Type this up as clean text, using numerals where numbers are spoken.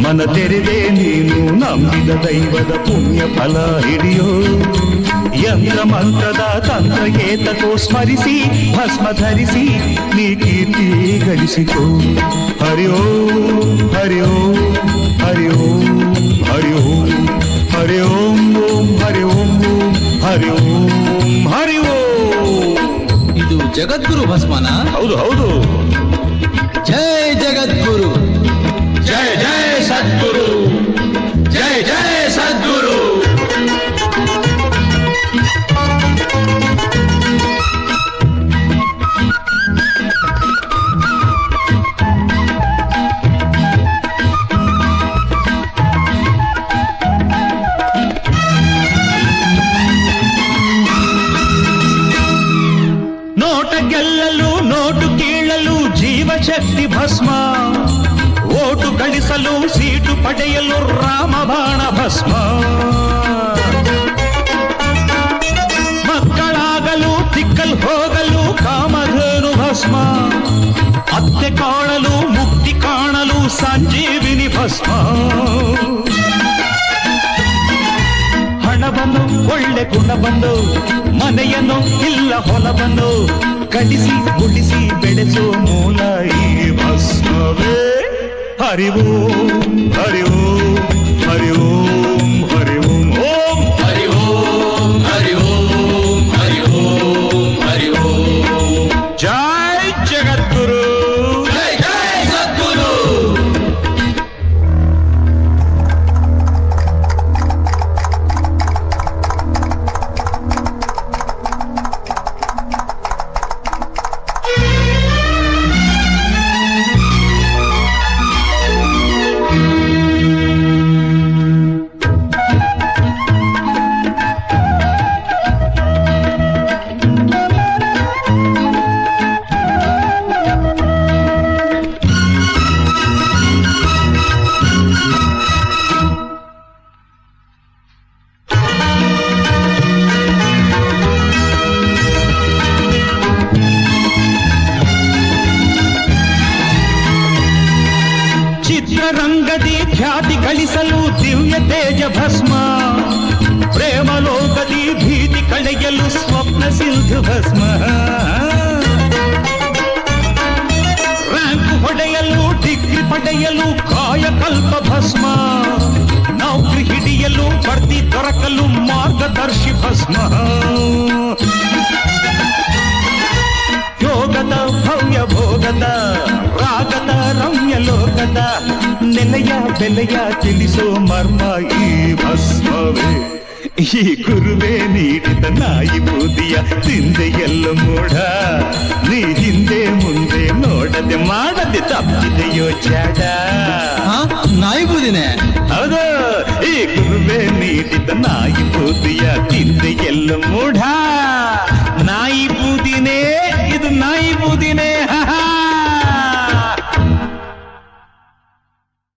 ಮನ ತೆರೆದೆ ನೀನು ನಂಬಿದ ದೈವದ ಪುಣ್ಯ ಫಲ ಹಿಡಿಯೋ ಯಂತ್ರ ಮಂತ್ರದ ತಂತ್ರಗೇತಕೋ ಸ್ಮರಿಸಿ ಭಸ್ಮ ಧರಿಸಿ ನೀ ಕೀರ್ತಿ ಗಳಿಸಿಕೋ ಹರಿ ಓಂ ಹರಿ ಓಂ ಹರಿ ಓಂ ಹರಿ ಓಂ ಹರಿ ಓಂ ಓಂ ಹರಿ ಓಂ ಓಂ ಹರಿ ಓಂ ಹರಿ ಓಂ. ಇದು ಜಗದ್ಗುರು ಭಸ್ಮನ? ಹೌದು ಹೌದು. ಜೈ ಜಗದ್ಗುರು, ಜಯ ಜಯ ಸದ್ಗುರು, ಜಯ ಜಯ ಸದ್ಗುರು. ನೋಟ ಗೆಲ್ಲಲು ನೋಟು ಕೀಳಲು ಜೀವಶಕ್ತಿ ಭಸ್ಮ, ಓಟು ಗಳಿಸಲು ಸೀಟು ಪಡೆಯಲು ರಾಮಬಾಣ ಭಸ್ಮ, ಮಕ್ಕಳಾಗಲು ತಿಕ್ಕಲ್ ಹೋಗಲು ಕಾಮಧೇನು ಭಸ್ಮ, ಅತ್ತೆ ಕಾಣಲು ಮುಕ್ತಿ ಕಾಣಲು ಸಂಜೀವಿನಿ ಭಸ್ಮ. ಹಣ ಬಂದು ಒಳ್ಳೆ ಗುಣ ಬಂದು ಮನೆಯನ್ನು ಇಲ್ಲ ಹೊಲ ಬಂದು ಕಲಿಸಿ ಗುಡಿಸಿ ಬೆಳೆಸೋ ಮೂಲ ಈ ಭಸ್ಮವೇ. ಹರಿ ಓಂ ಹರಿ ಓಂ ಹರಿ ಓಂ ಹರಿ ಓಂ ಓಂ ಹರಿ ಓಂ ಹರಿ ಓಂ ಹರಿ ಓಂ ಹರಿ ಓಂ. ಜೈ ಜಗದ್ಗುರು, ಜೈ ಜೈ ಸದ್ಗುರು. ಚಿತ್ರರಂಗದಿ ಖ್ಯಾತಿ ಗಳಿಸಲು ದಿವ್ಯ ತೇಜ ಭಸ್ಮ, ಪ್ರೇಮ ಲೋಕದಿ ಭೀತಿ ಕಳೆಯಲು ಸ್ವಪ್ನ ಸಿಂಧು ಭಸ್ಮ, ರ್ಯಾಂಕ್ ಹೊಡೆಯಲು ಡಿಗ್ರಿ ಪಡೆಯಲು ಕಾಯಕಲ್ಪ ಭಸ್ಮ, ನೌಕರಿ ಹಿಡಿಯಲು ಬಡ್ತಿ ದೊರಕಲು ಮಾರ್ಗದರ್ಶಿ ಭಸ್ಮ, ಯೋಗದ ಭವ್ಯ ಭೋಗದ ರಾಗದ ರಮ್ಯ ಲೋಕದ ನೆಲೆಯ ಬೆಲೆಯ ತಿಳಿಸೋ ಮರ್ಮ ಈ ಭಸ್ಮವೇ. ಈ ಗುರುವೇ ನೀಡಿದ ನಾಯಿ ಬೂದಿಯ ತಿಂದೆ ಎಲ್ಲ ಮೂಢ, ನೀ ಹಿಂದೆ ಮುಂದೆ ನೋಡದೆ ಮಾಡದೆ ತಪ್ಪಿದೆಯೋ ಜಾಡ. ನಾಯಿ ಬೂದಿನೇ? ಹೌದು, ಈ ಗುರುವೇ ನೀಡಿದ ನಾಯಿ ಬೂದಿಯ ತಿಂದೆ ಎಲ್ಲ ಮೂಢ. ನಾಯಿ ಬೂದಿನೇ ಇದು, ನಾಯಿ ಬೂದಿ